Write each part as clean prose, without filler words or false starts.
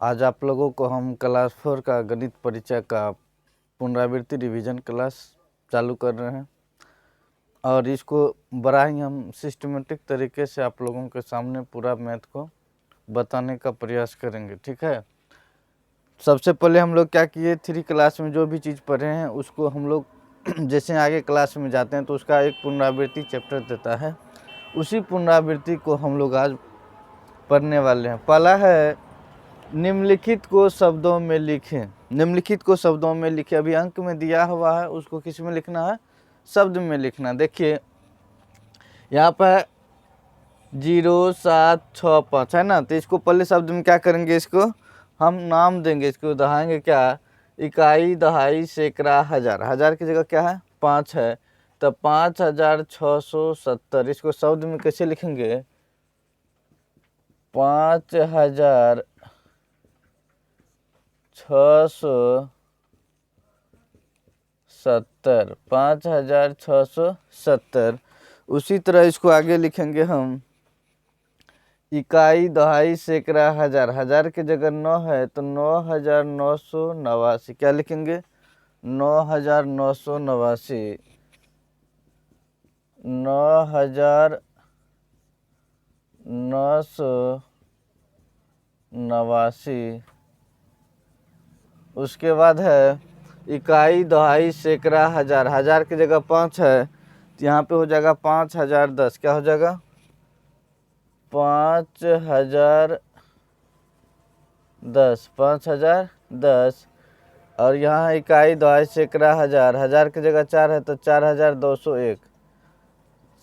आज आप लोगों को हम क्लास 4 का गणित परिचय का पुनरावृत्ति रिवीजन क्लास चालू कर रहे हैं और इसको बड़ा ही हम सिस्टमेटिक तरीके से आप लोगों के सामने पूरा मैथ को बताने का प्रयास करेंगे। ठीक है, सबसे पहले हम लोग क्या किए, 3 क्लास में जो भी चीज़ पढ़े हैं उसको हम लोग जैसे आगे क्लास में जाते हैं तो उसका एक पुनरावृत्ति चैप्टर देता है, उसी पुनरावृत्ति को हम लोग आज पढ़ने वाले हैं। पहला है निम्नलिखित को शब्दों में लिखें। निम्नलिखित को शब्दों में लिखें, अभी अंक में दिया हुआ है उसको किस में लिखना है, शब्द में लिखना। देखिए यहाँ पर 0765 है ना, तो इसको पहले शब्द में क्या करेंगे, इसको हम नाम देंगे, इसको दहाएंगे क्या, इकाई, दहाई, सैकड़ा, हजार। हजार की जगह क्या है, 5 है, तो 5670। इसको शब्द में कैसे लिखेंगे, 5670। 5670। उसी तरह इसको आगे लिखेंगे हम, इकाई, दहाई, सैकड़ा, हजार। हजार की जगह 9 है तो 9989। क्या लिखेंगे, 9989। 9989। उसके बाद है इकाई, दहाई, सैकड़ा, हजार। हजार की जगह 5 है तो यहाँ पे हो जाएगा 5010। क्या हो जाएगा, 5010। 5010। और यहाँ इकाई, दहाई, सैकड़ा, हजार। हजार की जगह 4 है तो 4201।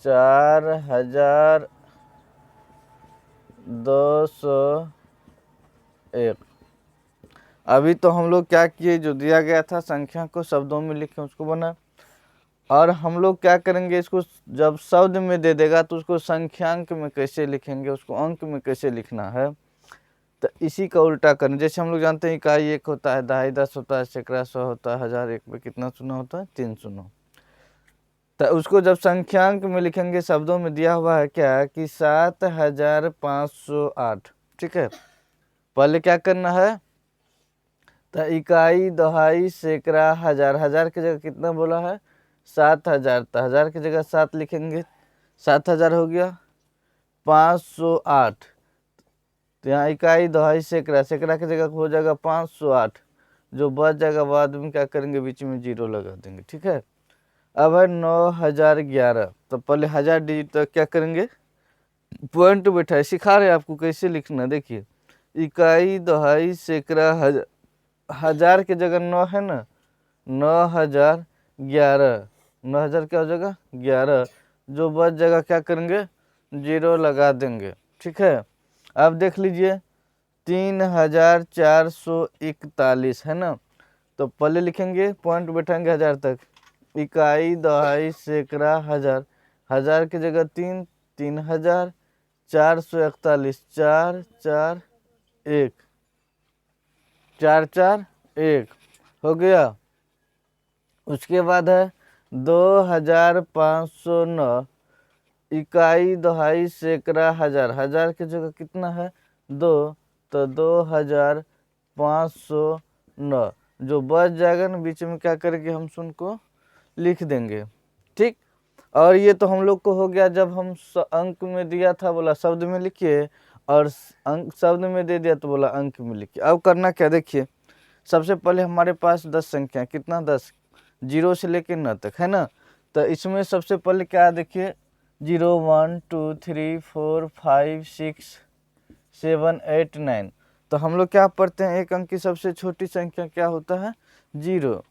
4201। अभी तो हम लोग क्या किए, जो दिया गया था संख्या को शब्दों में लिखे उसको बना, और हम लोग क्या करेंगे, इसको जब शब्द में दे देगा तो उसको संख्यांक में कैसे लिखेंगे, उसको अंक में कैसे लिखना है, तो इसी का उल्टा करना। जैसे हम लोग जानते हैं इकाई 1 होता है, दहाई 10 होता है, सैकड़ा 100 होता है, हजार 1 में कितना शून्य होता है, 3 शून्य। तो उसको जब संख्यांक में लिखेंगे, शब्दों में दिया हुआ है क्या कि 7508। ठीक है, पहले क्या करना है, तो इकाई, दहाई, सैकड़ा, हजार। हजार की जगह कितना बोला है, 7000, तो हजार की जगह 7 लिखेंगे, 7000 हो गया। 508, तो यहाँ इकाई, दहाई, सैकड़ा। सैकड़ा की जगह हो जाएगा 508, जो बच जाएगा बाद में क्या करेंगे, बीच में 0 लगा देंगे। ठीक है, अब है 9011, तो पहले 1000 डिजिट तक क्या करेंगे, पॉइंट बैठाए, सिखा रहे आपको कैसे लिखना। देखिए इकाई, दहाई, सैकड़ा, हजार। हजार की जगह 9 है ना, 9011। 9000 क्या हो जाएगा, 11, जो बच जाएगा क्या करेंगे, 0 लगा देंगे। ठीक है, अब देख लीजिए 3441 है ना, तो पहले लिखेंगे, पॉइंट बैठाएंगे हजार तक, इकाई, दहाई, सैकड़ा, हजार। हजार की जगह 3, 3000। 441, 441। 441 हो गया। उसके बाद है 2509, इकाई, दहाई, सैकड़ा, हजार। हजार की जगह कितना है, 2, तो 2509, जो बच जाएगा ना बीच में क्या करेंगे, हम शून्य को लिख देंगे। ठीक, और ये तो हम लोग को हो गया, जब हम अंक में दिया था बोला शब्द में लिखिए, और अंक शब्द में दे दिया तो बोला अंक में लिखिए। अब करना क्या, देखिए सबसे पहले हमारे पास 10 संख्या, कितना 10, 0 से लेकर 9 तक है ना, तो इसमें सबसे पहले क्या, देखिए 0 1 2 3 4 5 6 7 8 9। तो हम लोग क्या पढ़ते हैं, एक अंक की सबसे छोटी संख्या क्या होता है, 0।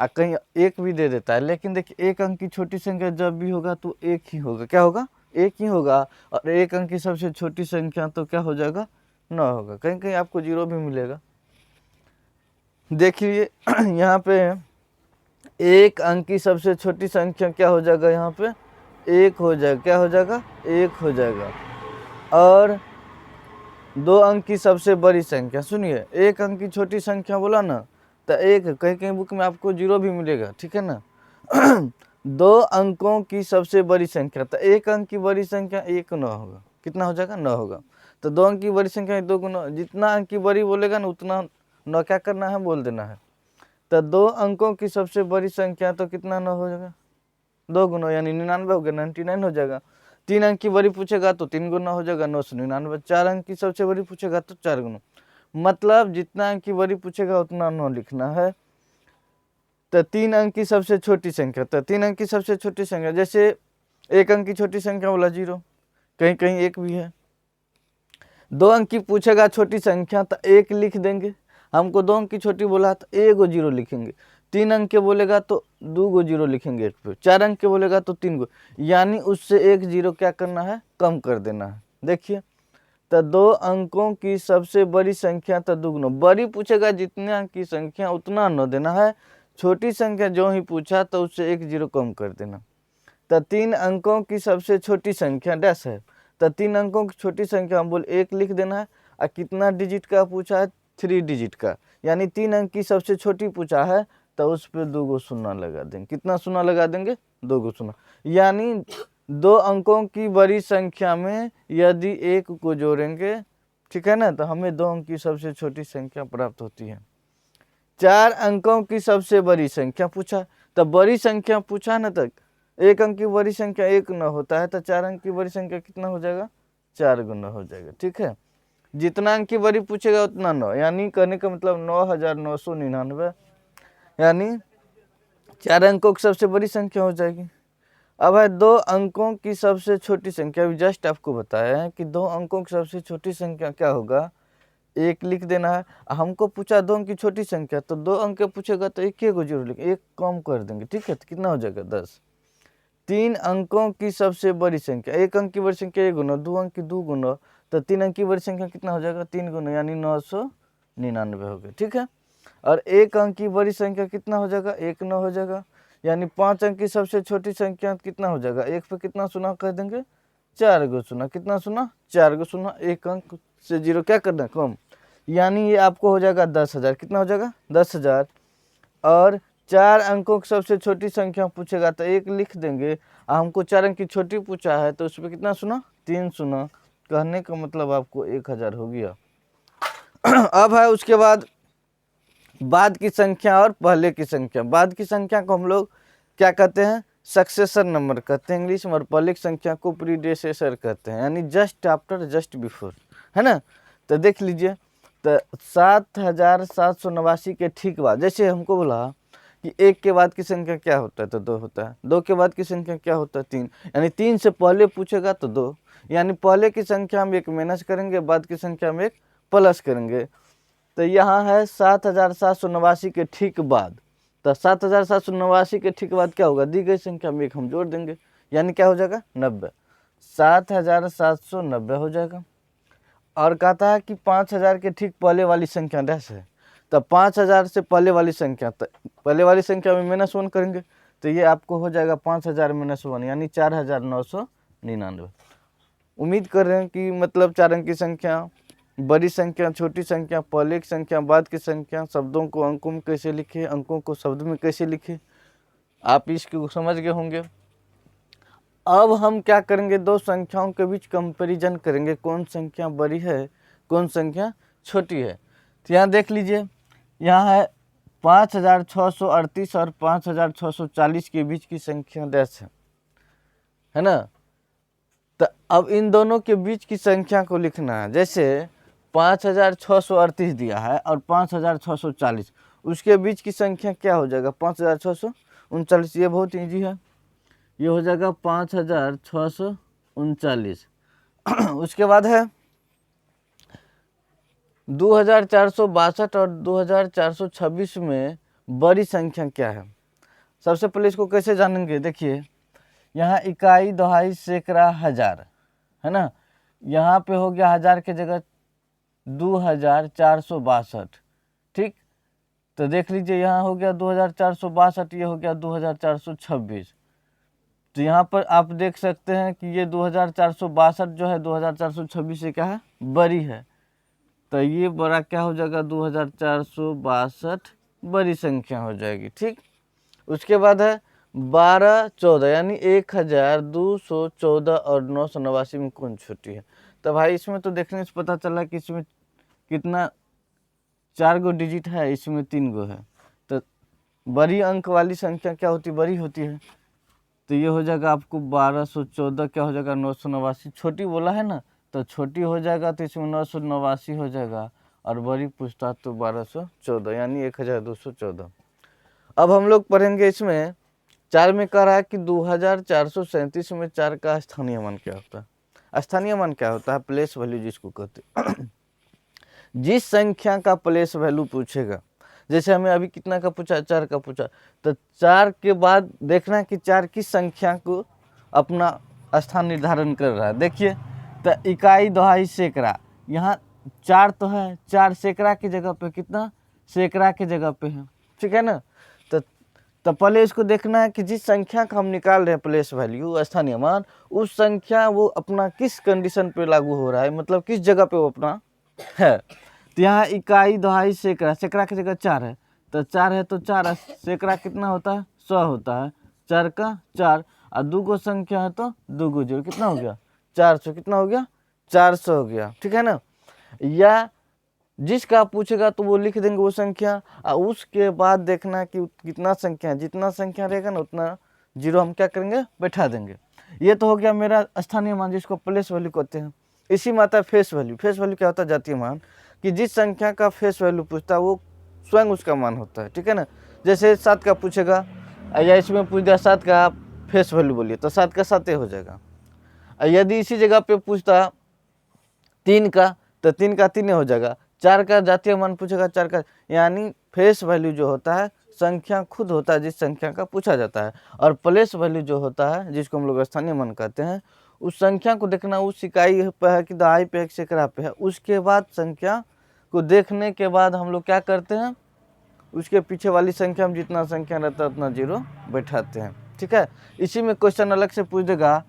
कहीं एक भी दे देता है, लेकिन देखिए एक अंक की छोटी संख्या जब भी होगा तो एक ही होगा। क्या होगा, एक ही होगा। और एक अंक की सबसे छोटी संख्या तो क्या हो जाएगा, 9 होगा। कहीं कहीं आपको 0 भी मिलेगा। देखिए यहाँ पे एक अंक की सबसे छोटी संख्या क्या हो जाएगा, यहाँ पे 1 हो जाएगा। क्या हो जाएगा, 1 हो जाएगा। और 2 अंक की सबसे बड़ी संख्या, सुनिए एक अंक की छोटी संख्या बोला ना, तो एक, कहीं कहीं बुक में आपको 0 भी मिलेगा। ठीक है ना 2 अंकों की सबसे बड़ी संख्या, तो एक अंक की बड़ी संख्या 1 9 होगा। कितना हो जाएगा, 9 होगा। तो 2 अंक की बड़ी संख्या 2 गुना, जितना अंक की बड़ी बोलेगा ना उतना 9 क्या करना है, बोल देना है। तो 2 अंकों की सबसे बड़ी संख्या तो कितना 9 हो जाएगा, 2 गुना यानी 99 हो गया, 99 हो जाएगा। 3 अंक की बड़ी पूछेगा तो 3 गुना हो जाएगा 999। 4 अंक की सबसे बड़ी पूछेगा तो 4 गुना, मतलब जितना अंक की बड़ी पूछेगा उतना 9 लिखना है। तो 3 अंक की सबसे छोटी संख्या, तो 3 अंक की सबसे छोटी संख्या, जैसे 1 अंक की छोटी संख्या बोला 0, कहीं कहीं 1 भी है। 2 अंक की पूछेगा छोटी संख्या तो 1 लिख देंगे, हमको 2 अंक की छोटी बोला तो 1 गो 0 लिखेंगे। 3 अंक के बोलेगा तो 2 गो 0 लिखेंगे एक पे। 4 अंक के बोलेगा तो 3 गो, यानी उससे 1 0 क्या करना है, कम कर देना है। देखिए, तो 2 अंकों की सबसे बड़ी संख्या तो 2 गुना, बड़ी पूछेगा जितने अंक की संख्या उतना 9 देना है, छोटी संख्या जो ही पूछा तो उससे 1 0 कम कर देना। तो 3 अंकों की सबसे छोटी संख्या डैश है, तो 3 अंकों की छोटी संख्या हम बोल 1 लिख देना है। और कितना डिजिट का पूछा है, 3 डिजिट का, यानी 3 अंक की सबसे छोटी पूछा है तो उस पर 2 गो शून्य लगा देंगे। कितना शून्य लगा देंगे, 2 गो शून्य, यानी 2 अंकों की बड़ी संख्या में यदि 1 को जोड़ेंगे, ठीक है ना, तो हमें 2 अंक की सबसे छोटी संख्या प्राप्त होती है। 4 अंकों की सबसे बड़ी संख्या पूछा, तो बड़ी संख्या पूछा ना, तक 1 अंक की बड़ी संख्या 1 न होता है, तो 4 अंक की बड़ी संख्या कितना हो जाएगा, 4 गुना हो जाएगा। ठीक है, जितना अंक की बड़ी पूछेगा उतना 9, यानी कहने का मतलब 9999, यानी 4 अंकों की सबसे बड़ी संख्या हो जाएगी। अब है 2 अंकों की सबसे छोटी संख्या, अभी जस्ट आपको बताया है कि 2 अंकों की सबसे छोटी संख्या क्या होगा, 1 लिख देना है। हमको पूछा 2 अंक की छोटी संख्या, तो 2 अंक के पूछेगा तो 1 को 0 लिख, 1 कम कर देंगे। ठीक है, तो कितना हो जाएगा, 10। 3 अंकों की सबसे बड़ी संख्या, 1 अंक की बड़ी संख्या 1 गुना, 2 अंक की 2 गुना, तो 3 अंक की बड़ी संख्या कितना हो जाएगा, 3 गुना, यानी 999 हो गया। ठीक है, और 1 अंक की बड़ी संख्या कितना हो जाएगा, 1 9 हो जाएगा, यानी 5 अंक की सबसे छोटी संख्या कितना हो जाएगा, 1 पे कितना शून्य कर देंगे, 4 गो शून्य, कितना शून्य, 4 गो शून्य, 1 अंक से 0 क्या करना है, कम, यानी ये आपको हो जाएगा 10,000। कितना हो जाएगा, 10,000। और 4 अंकों की सबसे छोटी संख्या पूछेगा तो 1 लिख देंगे, हमको 4 अंक की छोटी पूछा है तो उस पर कितना शून्य, 3 शून्य, कहने का मतलब आपको 1000 हो गया। अब है उसके बाद की संख्या और पहले की संख्या। बाद की संख्या को हम लोग क्या कहते हैं, सक्सेसर नंबर कहते हैं इंग्लिश में, और पहले की संख्या को प्रीडेसेसर कहते हैं, यानी जस्ट आफ्टर, जस्ट बिफोर, है ना। तो देख लीजिए, तो 7789 के ठीक बाद, जैसे हमको बोला कि 1 के बाद की संख्या क्या होता है, तो 2 होता है। 2 के बाद की संख्या क्या होता है, 3, यानी 3 से पहले पूछेगा तो 2, यानी पहले की संख्या में 1 माइनस करेंगे, बाद की संख्या में 1 प्लस करेंगे। तो यहाँ है 7789 के ठीक बाद, तो 7789 के ठीक बाद क्या होगा, दी गई संख्या में 1 हम जोड़ देंगे, यानी क्या हो जाएगा, 90, 7790 हो जाएगा। और कहता है कि 5000 के ठीक पहले वाली संख्या डैश है, तो 5000 से पहले वाली संख्या, तो पहले वाली संख्या में -1 करेंगे, तो ये आपको हो जाएगा 5000 -1, यानी 4999। उम्मीद कर रहे हैं कि मतलब 4 अंक की संख्या, बड़ी संख्या, छोटी संख्या, पहले की संख्या, बाद की संख्या, शब्दों को अंकों में कैसे लिखे, अंकों को शब्द में कैसे लिखे, आप इसको समझ गए होंगे। अब हम क्या करेंगे, 2 संख्याओं के बीच कंपैरिजन करेंगे, कौन संख्या बड़ी है, कौन संख्या छोटी है। तो यहाँ देख लीजिए, यहाँ है 5638 और 5640 के बीच की संख्या डैश है ना। तो अब इन दोनों के बीच की संख्या को लिखना है, जैसे 5638 दिया है और 5640, उसके बीच की संख्या क्या हो जाएगा, 5639, ये बहुत ईजी है, ये हो जाएगा 5639। उसके बाद है 2462 और 2426 में बड़ी संख्या क्या है। सबसे पहले इसको कैसे जानेंगे, देखिए यहाँ इकाई, दहाई, सैकड़ा, हजार, है ना, यहाँ पे हो गया हजार के जगह 2462, ठीक। तो देख लीजिए, यहाँ हो गया 2462, ये हो गया 2426। तो यहाँ पर आप देख सकते हैं कि ये 2462 जो है 2426 से क्या है, बड़ी है, तो ये बड़ा क्या हो जाएगा, 2462 बड़ी संख्या हो जाएगी, ठीक। उसके बाद है 1214, यानी 1214 और 989 में कौन छोटी है, तो भाई इसमें तो देखने से पता चला कि इसमें कितना 4 गो डिजिट है, इसमें 3 गो है। तो बड़ी अंक वाली संख्या क्या होती, बड़ी होती है। तो ये हो जाएगा आपको 1214, क्या हो जाएगा 989। छोटी बोला है ना, तो छोटी हो जाएगा तो इसमें 989 हो जाएगा, और बड़ी पूछता तो 1214 यानी 1214। अब हम लोग पढ़ेंगे इसमें 4 में कह रहा है कि 2437 में 4 का स्थानीय मान क्या होता है। स्थानीय मान क्या होता है, प्लेस वैल्यू जिसको कहते हैं। जिस संख्या का प्लेस वैल्यू पूछेगा, जैसे हमें अभी कितना का पूछा, 4 का पूछा, तो 4 के बाद देखना है कि 4 किस संख्या को अपना स्थान निर्धारण कर रहा है। देखिए, तो इकाई, दहाई, सैकड़ा, यहाँ 4 तो है, 4 सैकड़ा की जगह पे कितना, सैकड़ा की जगह पे है, ठीक है ना। तो पहले इसको देखना है कि जिस संख्या का हम निकाल रहे हैं प्लेस वैल्यू, स्थानीय मान, उस संख्या वो अपना किस कंडीशन पे लागू हो रहा है, मतलब किस जगह पे वो अपना है। तो यहाँ इकाई, दहाई, सैकड़ा, सैकड़ा की जगह 4 है, तो 4 है तो 4, सैकड़ा कितना होता है, 100 होता है, 4 का 4, और 2 गो संख्या है तो 2 गो 0, कितना हो गया 400, कितना हो गया 400 हो गया, ठीक है ना। या जिसका आप पूछेगा तो वो लिख देंगे वो संख्या, और उसके बाद देखना कि कितना संख्या है, जितना संख्या रहेगा ना उतना 0 हम क्या करेंगे, बैठा देंगे। ये तो हो गया मेरा स्थानीय मान, जिसको प्लेस वैल्यू कहते हैं। इसी में आता है फेस वैल्यू। फेस वैल्यू क्या होता है, जातीय मान, कि जिस संख्या का फेस वैल्यू पूछता है वो स्वयं उसका मान होता है, ठीक है ना। जैसे 7 का पूछेगा, या इसमें पूछ दिया 7 का फेस वैल्यू बोलिए, तो 7 का 7 हो जाएगा। यदि इसी जगह पे पूछता 3 का, तो 3 का 3 हो जाएगा। 4 का जातीय मान पूछेगा, 4 का, यानी फेस वैल्यू जो होता है संख्या खुद होता है जिस संख्या का पूछा जाता है, और प्लेस वैल्यू जो होता है जिसको हम लोग स्थानीय मान कहते हैं, उस संख्या को देखना उस इकाई पे है कि दहाई पे है कि सैकड़ा पे है। उसके बाद संख्या को देखने के बाद हम लोग क्या करते हैं, उसके पीछे वाली संख्या में जितना संख्या रहता है उतना 0 बैठाते हैं, ठीक है। इसी में क्वेश्चन अलग से पूछ देगा,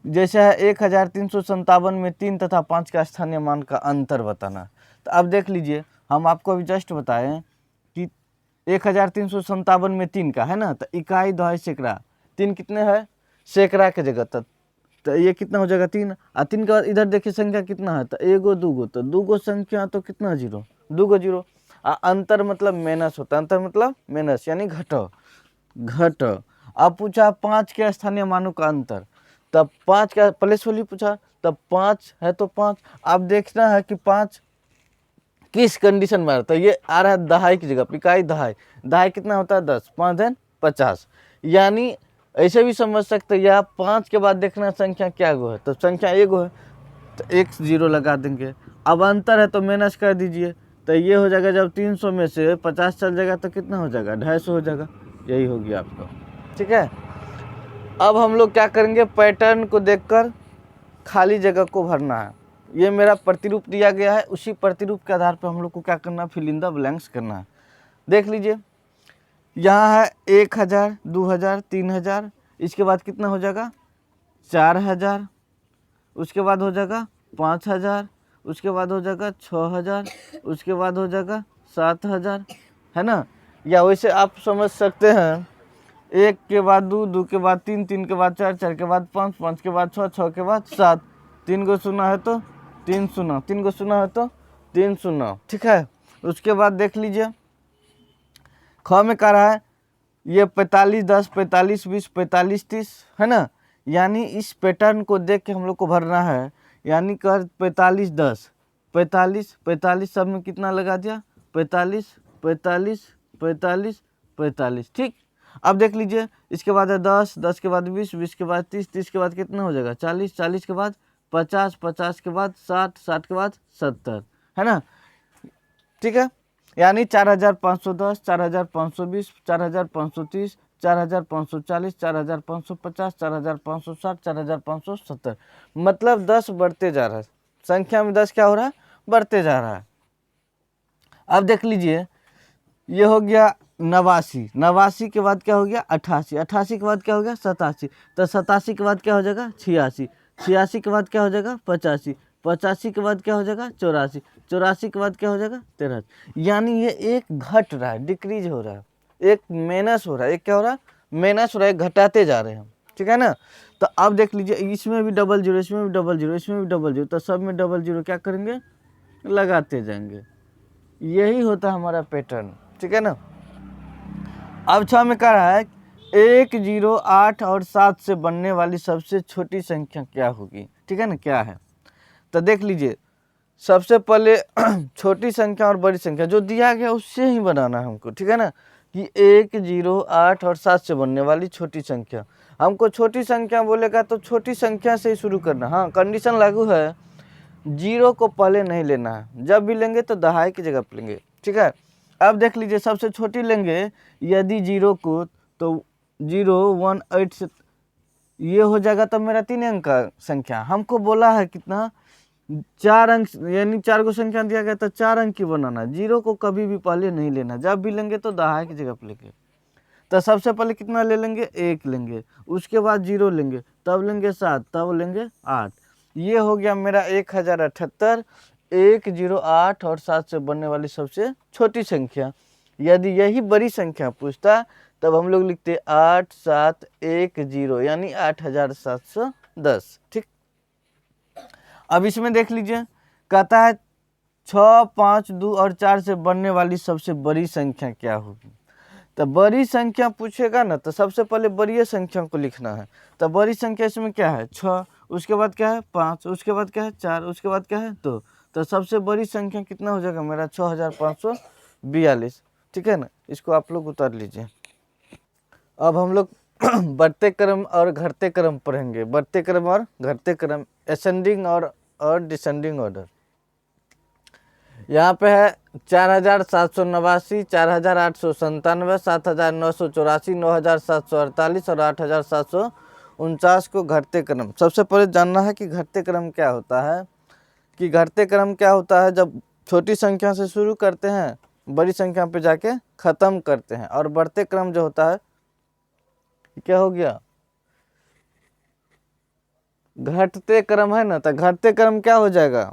जैसे है 1357 में 3 तथा 5 का स्थानीय मान का अंतर बताना। तो अब देख लीजिए, हम आपको अभी जस्ट बताएं कि 1357 में 3 का है ना, तो इकाई, दहाई, सैकड़ा, 3 कितने है, सैकड़ा के जगह तक, तो ये कितना हो जाएगा 3, और 3 के बाद इधर देखिए संख्या कितना है, तो 1 गो 2 गो, तो 2 गो संख्या तो कितना 0, 2 गो 0। अंतर मतलब माइनस होता है, अंतर मतलब माइनस यानी घटो घट। अब पूछा 5 के स्थानीय मानों का अंतर, तब 5 का प्लेस वैल्यू पूछा, तब 5 है तो 5। अब देखना है कि 5 किस कंडीशन में आ रहा है, तो ये आ रहा है दहाई की जगह, इकाई दहाई, दहाई कितना होता है 10, 5 दिन 50, यानी ऐसे भी समझ सकते हैं। या 5 के बाद देखना संख्या क्या गो है, तो संख्या 1 गो है, तो 1 0 लगा देंगे। अब अंतर है तो माइनस कर दीजिए, तो ये हो जाएगा जब 300 में से 50 चल जाएगा तो कितना हो जाएगा 250 हो जाएगा, यही हो गया आपका, ठीक है। अब हम लोग क्या करेंगे, पैटर्न को देखकर खाली जगह को भरना है। ये मेरा प्रतिरूप दिया गया है, उसी प्रतिरूप के आधार पर हम लोग को क्या करना है, फिल इन द ब्लैंक्स करना है। देख लीजिए, यहाँ है 1000, 2000, 3000, इसके बाद कितना हो जाएगा 4000, उसके बाद हो जाएगा 5000, उसके बाद हो जाएगा 6000, उसके बाद हो जाएगा 7000, है ना। या वैसे आप समझ सकते हैं, 1 के बाद 2, 2 के बाद 3, 3 के बाद 4, 4 के बाद 5, 5 के बाद 6, 6 के बाद 7, 3 गो शून्य है तो 3 शून्य, 3 गो शून्य है तो 3 शून्य, ठीक है। उसके बाद देख लीजिए, ख में कह रहा है ये 45, 10, 45, 20, 45, 30, है ना। यानी इस पैटर्न को देख के हम लोग को भरना है, यानी कर 45, 10, 45, 45 सब में कितना लगा दिया 45, 45, 45, 45, ठीक। अब देख लीजिए, इसके बाद है 10, 10 के बाद 20, 20 के बाद 30, 30 के बाद कितना हो जाएगा 40, 40 के बाद 50, 50 के बाद 60, 60 के बाद 70, है ना, ठीक है। यानी 4510, 4520, 4530, 4540, 4550, 4560, 4570, मतलब 10 बढ़ते जा रहा है, संख्या में 10 क्या हो रहा है, बढ़ते जा रहा है। अब देख लीजिए, ये हो गया 89, 89 के बाद क्या हो गया 88, 88 के बाद क्या हो गया 87, तो 87 के बाद क्या हो जाएगा 86, 86 के बाद क्या हो जाएगा 85, 85 के बाद क्या हो जाएगा 84, 84 के बाद क्या हो जाएगा 83। यानी ये एक घट रहा है, डिक्रीज हो रहा है, एक माइनस हो रहा है, एक क्या हो रहा है माइनस हो रहा है, घटाते जा रहे हैं, ठीक है ना। तो अब देख लीजिए इसमें भी डबल जीरो, इसमें भी डबल जीरो, इसमें भी डबल जीरो, तो सब में डबल जीरो क्या करेंगे, लगाते जाएंगे। यही होता है हमारा पैटर्न, ठीक है ना। अब 6 में कह रहा है 1, 0, 8 और 7 से बनने वाली सबसे छोटी संख्या क्या होगी, ठीक है ना, क्या है। तो देख लीजिए सबसे पहले छोटी संख्या और बड़ी संख्या जो दिया गया उससे ही बनाना है हमको, ठीक है ना, कि 1, 0, 8 और 7 से बनने वाली छोटी संख्या। हमको छोटी संख्या बोलेगा तो छोटी संख्या से ही शुरू करना। हाँ, कंडीशन लागू है, 0 को पहले नहीं लेना है, जब भी लेंगे तो दहाई की जगह पर लेंगे, ठीक है। अब देख लीजिए सबसे छोटी लेंगे यदि 0 को, तो 0, 1, 8 से ये हो जाएगा, तब मेरा 3 अंक का संख्या। हमको बोला है कितना, 4 अंक, यानी 4 को संख्या दिया गया तो 4 अंक की बनाना। 0 को कभी भी पहले नहीं लेना, जब भी लेंगे तो दहाई की जगह पर लेंगे। तो सबसे पहले कितना ले लेंगे, 1 लेंगे, उसके बाद 0 लेंगे, तब लेंगे 7, तब लेंगे 8। ये हो गया मेरा 1078। 1, 0, 8 और 7 से बनने वाली सबसे छोटी संख्या। यदि यही बड़ी संख्या पूछता तब हम लोग लिखते 8, 7, 1, 0, यानी 8710, ठीक। अब इसमें देख लीजिए कहता है 6, 5, 2 और 4 से बनने वाली सबसे बड़ी संख्या क्या होगी। तो बड़ी संख्या पूछेगा ना, तो सबसे पहले बड़ी संख्या को लिखना है। तो बड़ी संख्या इसमें क्या है, 6, उसके बाद क्या है 5, उसके बाद क्या है 4, उसके बाद क्या है 2। तो सबसे बड़ी संख्या कितना हो जाएगा मेरा 6542, ठीक है ना। इसको आप लोग उतार लीजिए। अब हम लोग बढ़ते क्रम और घटते क्रम पढ़ेंगे, बढ़ते क्रम और घटते क्रम, असेंडिंग और डिसेंडिंग ऑर्डर। यहाँ पे है 4789, 4897, 7984, 9748 और 8749 को घटते क्रम। सबसे पहले जानना है कि घटते क्रम क्या होता है, कि घटते क्रम क्या होता है, जब छोटी संख्या से शुरू करते हैं बड़ी संख्या पे जाके ख़त्म करते हैं। और बढ़ते क्रम जो होता है क्या हो गया, घटते क्रम है ना, तो घटते क्रम क्या हो जाएगा,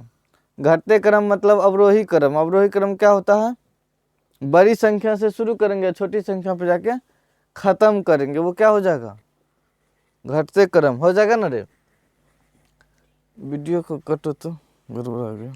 घटते क्रम मतलब अवरोही क्रम। अवरोही क्रम क्या होता है, बड़ी संख्या से शुरू करेंगे छोटी संख्या पे जाके खत्म करेंगे, वो क्या हो जाएगा, घटते क्रम हो जाएगा ना रे। वीडियो को कटो तो गड़बड़ आ गया।